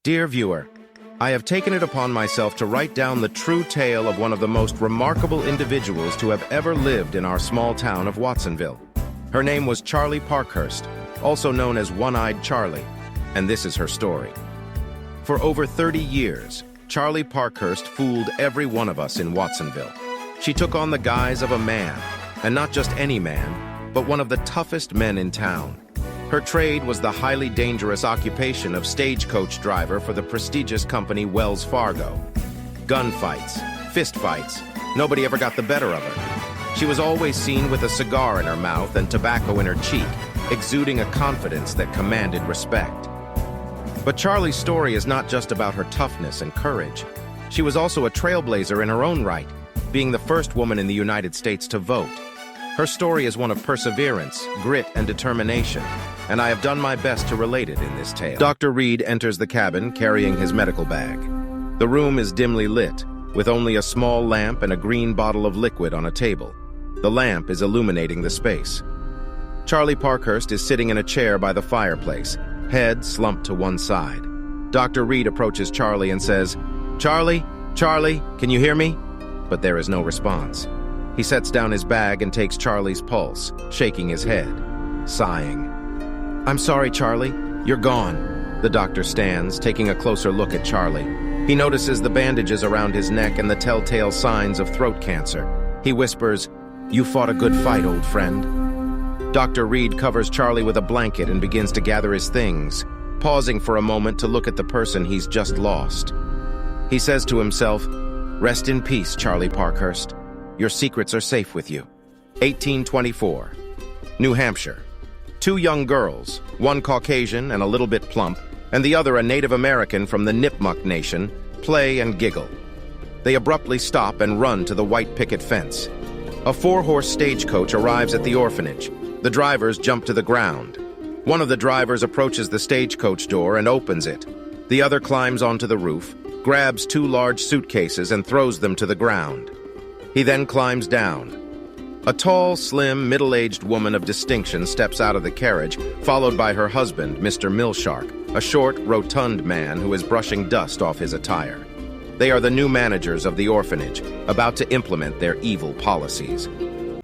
Dear viewer, I have taken it upon myself to write down the true tale of one of the most remarkable individuals to have ever lived in our small town of Watsonville. Her name was Charley Parkhurst, also known as One-Eyed Charley, and this is her story. For over 30 years, Charley Parkhurst fooled every one of us in Watsonville. She took on the guise of a man, and not just any man, but one of the toughest men in town. Her trade was the highly dangerous occupation of stagecoach driver for the prestigious company Wells Fargo. Gunfights, fistfights, nobody ever got the better of her. She was always seen with a cigar in her mouth and tobacco in her cheek, exuding a confidence that commanded respect. But Charley's story is not just about her toughness and courage. She was also a trailblazer in her own right, being the first woman in the United States to vote. Her story is one of perseverance, grit, and determination, and I have done my best to relate it in this tale. Dr. Reed enters the cabin carrying his medical bag. The room is dimly lit, with only a small lamp and a green bottle of liquid on a table. The lamp is illuminating the space. Charley Parkhurst is sitting in a chair by the fireplace, head slumped to one side. Dr. Reed approaches Charley and says, "Charley, Charley, can you hear me?" But there is no response. He sets down his bag and takes Charley's pulse, shaking his head, sighing. "I'm sorry, Charley, you're gone." The doctor stands, taking a closer look at Charley. He notices the bandages around his neck and the telltale signs of throat cancer. He whispers, "You fought a good fight, old friend." Dr. Reed covers Charley with a blanket and begins to gather his things, pausing for a moment to look at the person he's just lost. He says to himself, "Rest in peace, Charley Parkhurst. Your secrets are safe with you." 1824. New Hampshire. Two young girls, one Caucasian and a little bit plump, and the other a Native American from the Nipmuc Nation, play and giggle. They abruptly stop and run to the white picket fence. A four-horse stagecoach arrives at the orphanage. The drivers jump to the ground. One of the drivers approaches the stagecoach door and opens it. The other climbs onto the roof, grabs two large suitcases and throws them to the ground. He then climbs down. A tall, slim, middle-aged woman of distinction steps out of the carriage, followed by her husband, Mr. Millshark, a short, rotund man who is brushing dust off his attire. They are the new managers of the orphanage, about to implement their evil policies.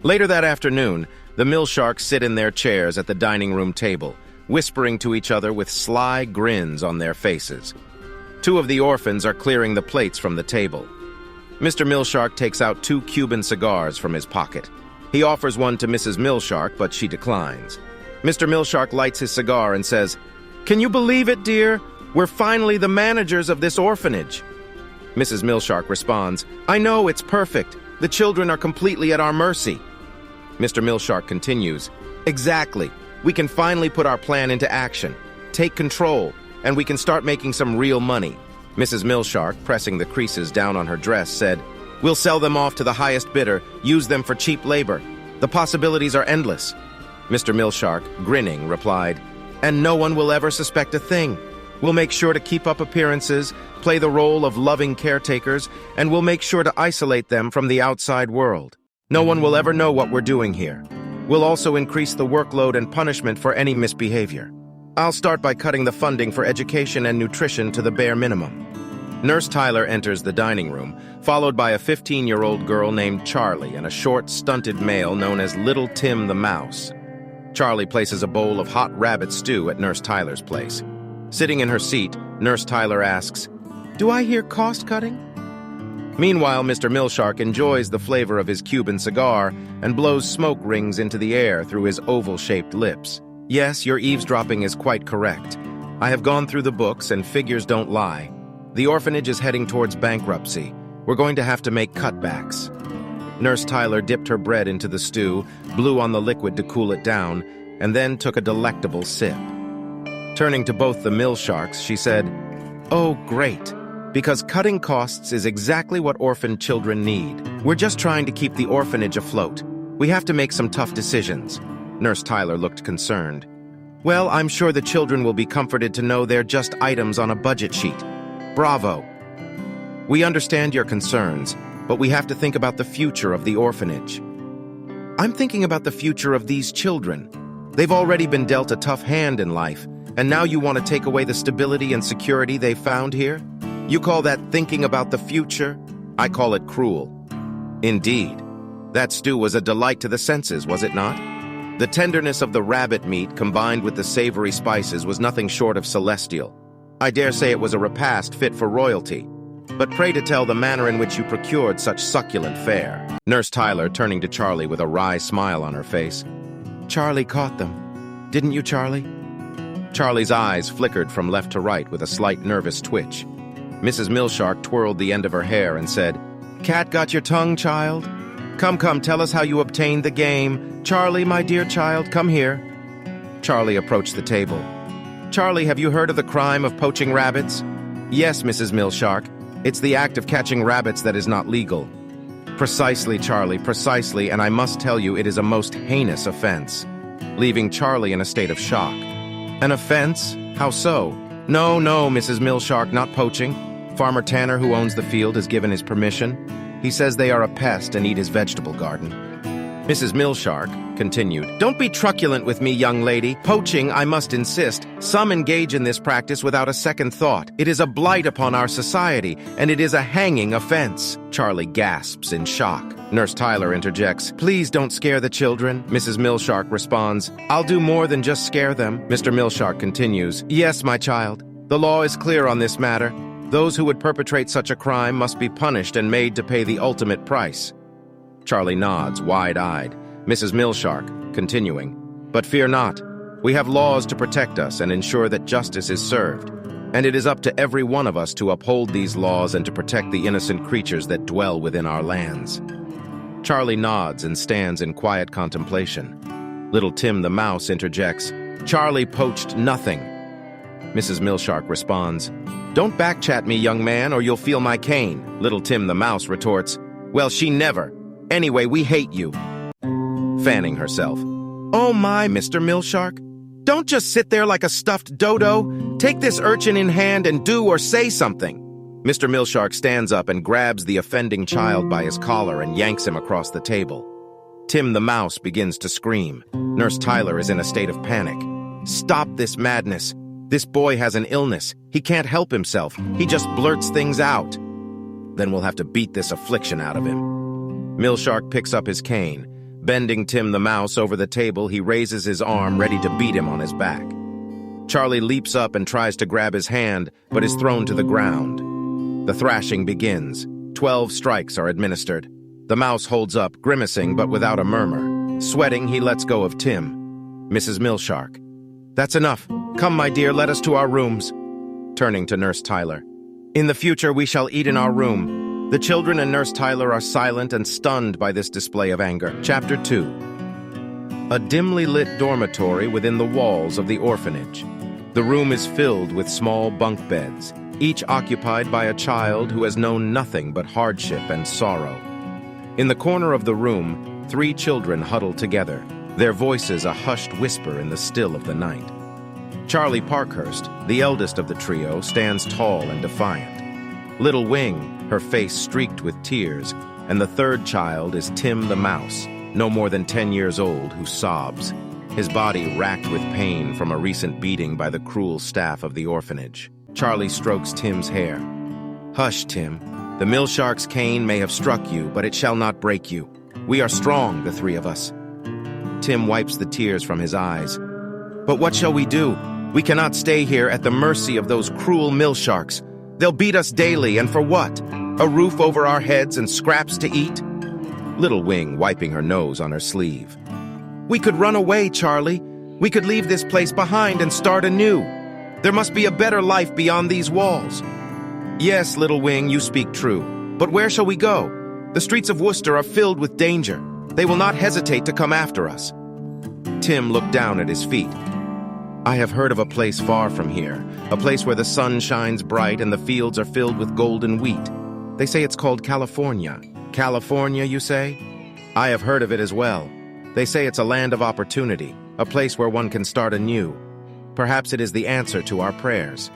Later that afternoon, the Millsharks sit in their chairs at the dining room table, whispering to each other with sly grins on their faces. Two of the orphans are clearing the plates from the table. Mr. Millshark takes out two Cuban cigars from his pocket. He offers one to Mrs. Millshark, but she declines. Mr. Millshark lights his cigar and says, "Can you believe it, dear? We're finally the managers of this orphanage." Mrs. Millshark responds, "I know, it's perfect. The children are completely at our mercy." Mr. Millshark continues, "Exactly. We can finally put our plan into action, take control, and we can start making some real money." Mrs. Millshark, pressing the creases down on her dress, said, "We'll sell them off to the highest bidder, use them for cheap labor. The possibilities are endless." Mr. Millshark, grinning, replied, "And no one will ever suspect a thing. We'll make sure to keep up appearances, play the role of loving caretakers, and we'll make sure to isolate them from the outside world. No one will ever know what we're doing here. We'll also increase the workload and punishment for any misbehavior. I'll start by cutting the funding for education and nutrition to the bare minimum." Nurse Tyler enters the dining room, followed by a 15-year-old girl named Charley and a short, stunted male known as Little Tim the Mouse. Charley places a bowl of hot rabbit stew at Nurse Tyler's place. Sitting in her seat, Nurse Tyler asks, "Do I hear cost-cutting?" Meanwhile, Mr. Millshark enjoys the flavor of his Cuban cigar and blows smoke rings into the air through his oval-shaped lips. "Yes, your eavesdropping is quite correct. I have gone through the books and figures don't lie. The orphanage is heading towards bankruptcy. We're going to have to make cutbacks." Nurse Tyler dipped her bread into the stew, blew on the liquid to cool it down, and then took a delectable sip. Turning to both the Millsharks, she said, "Oh, great. Because cutting costs is exactly what orphan children need. We're just trying to keep the orphanage afloat. We have to make some tough decisions." Nurse Tyler looked concerned. "Well, I'm sure the children will be comforted to know they're just items on a budget sheet. Bravo. We understand your concerns, but we have to think about the future of the orphanage." "I'm thinking about the future of these children. They've already been dealt a tough hand in life, And now you want to take away the stability and security they found here? You call that thinking about the future? I call it cruel. Indeed. That stew was a delight to the senses, was it not? The tenderness of the rabbit meat combined with the savory spices was nothing short of celestial. I dare say it was a repast fit for royalty. But pray to tell the manner in which you procured such succulent fare. Nurse Tyler, turning to Charlie with a wry smile on her face. Charlie caught them. Didn't you, Charlie? Charlie's eyes flickered from left to right with a slight nervous twitch. Mrs. Milshark twirled the end of her hair and said, Cat got your tongue, child? Come, tell us how you obtained the game. Charlie, my dear child, come here. Charlie approached the table. Charlie, have you heard of the crime of poaching rabbits? Yes, Mrs. Milshark. It's the act of catching rabbits that is not legal. Precisely, Charlie, precisely, and I must tell you it is a most heinous offense. Leaving Charlie in a state of shock. An offense? How so? No, Mrs. Milshark, not poaching. Farmer Tanner, who owns the field, has given his permission. He says they are a pest and eat his vegetable garden. Mrs. Milshark continued, Don't be truculent with me, young lady. Poaching, I must insist. Some engage in this practice without a second thought. It is a blight upon our society, and it is a hanging offense. Charlie gasps in shock. Nurse Tyler interjects, Please don't scare the children. Mrs. Milshark responds, I'll do more than just scare them. Mr. Milshark continues, Yes, my child. The law is clear on this matter. Those who would perpetrate such a crime must be punished and made to pay the ultimate price. Charlie nods, wide-eyed. Mrs. Milshark, continuing, But fear not. We have laws to protect us and ensure that justice is served. And it is up to every one of us to uphold these laws and to protect the innocent creatures that dwell within our lands. Charlie nods and stands in quiet contemplation. Little Tim the mouse interjects, Charlie poached nothing. Mrs. Milshark responds, Don't backchat me, young man, or you'll feel my cane. Little Tim the mouse retorts, Well, she never. Anyway, we hate you. Fanning herself. Oh my, Mr. Milshark. Don't just sit there like a stuffed dodo. Take this urchin in hand and do or say something. Mr. Milshark stands up and grabs the offending child by his collar and yanks him across the table. Tim the mouse begins to scream. Nurse Tyler is in a state of panic. Stop this madness. This boy has an illness. He can't help himself. He just blurts things out. Then we'll have to beat this affliction out of him. Milshark picks up his cane. Bending Tim the mouse over the table, he raises his arm, ready to beat him on his back. Charlie leaps up and tries to grab his hand, but is thrown to the ground. The thrashing begins. 12 strikes are administered. The mouse holds up, grimacing but without a murmur. Sweating, he lets go of Tim. Mrs. Milshark. That's enough. Come, my dear, let us to our rooms. Turning to Nurse Tyler. In the future, we shall eat in our room. The children and Nurse Tyler are silent and stunned by this display of anger. Chapter 2. A dimly lit dormitory within the walls of the orphanage. The room is filled with small bunk beds, each occupied by a child who has known nothing but hardship and sorrow. In the corner of the room, 3 children huddle together, their voices a hushed whisper in the still of the night. Charley Parkhurst, the eldest of the trio, stands tall and defiant. Little Wing, her face streaked with tears, and the third child is Tim the mouse, no more than 10 years old, who sobs, his body racked with pain from a recent beating by the cruel staff of the orphanage. Charlie strokes Tim's hair. Hush, Tim. The Milshark's cane may have struck you, but it shall not break you. We are strong, the 3 of us. Tim wipes the tears from his eyes. But what shall we do? We cannot stay here at the mercy of those cruel Milsharks. They'll beat us daily, and for what? A roof over our heads and scraps to eat? Little Wing wiping her nose on her sleeve. We could run away, Charlie. We could leave this place behind and start anew. There must be a better life beyond these walls. Yes, Little Wing, you speak true. But where shall we go? The streets of Worcester are filled with danger. They will not hesitate to come after us. Tim looked down at his feet. I have heard of a place far from here, a place where the sun shines bright and the fields are filled with golden wheat. They say it's called California. California, you say? I have heard of it as well. They say it's a land of opportunity, a place where one can start anew. Perhaps it is the answer to our prayers.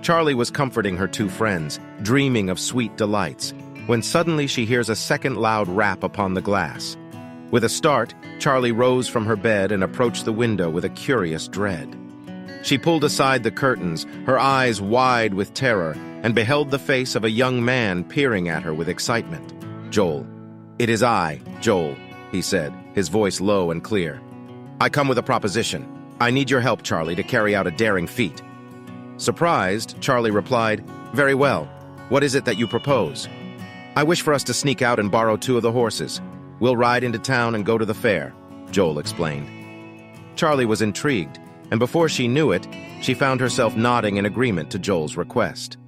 Charlie was comforting her 2 friends, dreaming of sweet delights, when suddenly she hears a second loud rap upon the glass. With a start, Charlie rose from her bed and approached the window with a curious dread. She pulled aside the curtains, her eyes wide with terror, and beheld the face of a young man peering at her with excitement. "Joel." "It is I, Joel," he said, his voice low and clear. "I come with a proposition. I need your help, Charlie, to carry out a daring feat." Surprised, Charlie replied, "Very well. What is it that you propose?" "I wish for us to sneak out and borrow 2 of the horses. We'll ride into town and go to the fair," Joel explained. Charlie was intrigued, and before she knew it, she found herself nodding in agreement to Joel's request.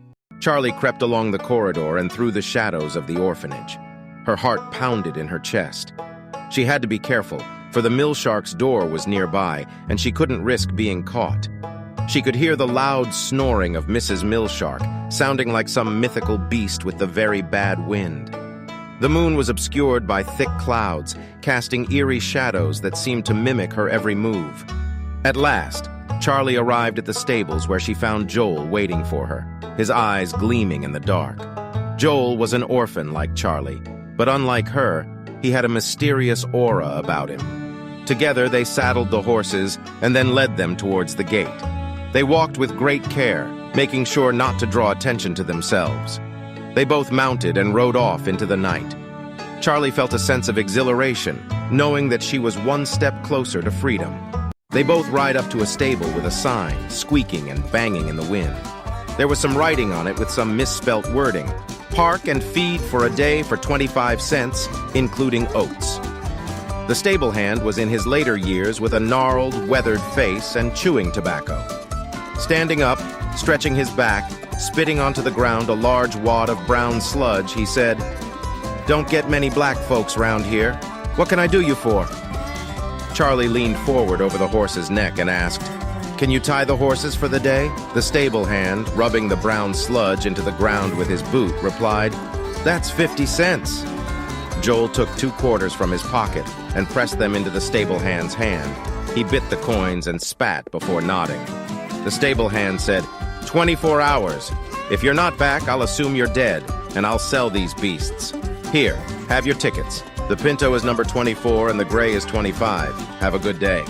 Charlie crept along the corridor and through the shadows of the orphanage. Her heart pounded in her chest. She had to be careful, for the mill shark's door was nearby, and she couldn't risk being caught. She could hear the loud snoring of Mrs. Millshark, sounding like some mythical beast with the very bad wind. The moon was obscured by thick clouds, casting eerie shadows that seemed to mimic her every move. At last, Charlie arrived at the stables where she found Joel waiting for her, his eyes gleaming in the dark. Joel was an orphan like Charlie, but unlike her, he had a mysterious aura about him. Together they saddled the horses and then led them towards the gate. They walked with great care, making sure not to draw attention to themselves. They both mounted and rode off into the night. Charlie felt a sense of exhilaration, knowing that she was one step closer to freedom. They both ride up to a stable with a sign, squeaking and banging in the wind. There was some writing on it with some misspelt wording. "Park and feed for a day for 25 cents, including oats." The stable hand was in his later years with a gnarled, weathered face and chewing tobacco. Standing up, stretching his back, spitting onto the ground a large wad of brown sludge, he said, "Don't get many black folks round here. What can I do you for?" Charlie leaned forward over the horse's neck and asked, "Can you tie the horses for the day?" The stable hand, rubbing the brown sludge into the ground with his boot, replied, "That's 50 cents. Joel took 2 quarters from his pocket and pressed them into the stable hand's hand. He bit the coins and spat before nodding. The stable hand said, 24 hours. If you're not back, I'll assume you're dead, and I'll sell these beasts. Here, have your tickets. The Pinto is number 24 and the Gray is 25. Have a good day."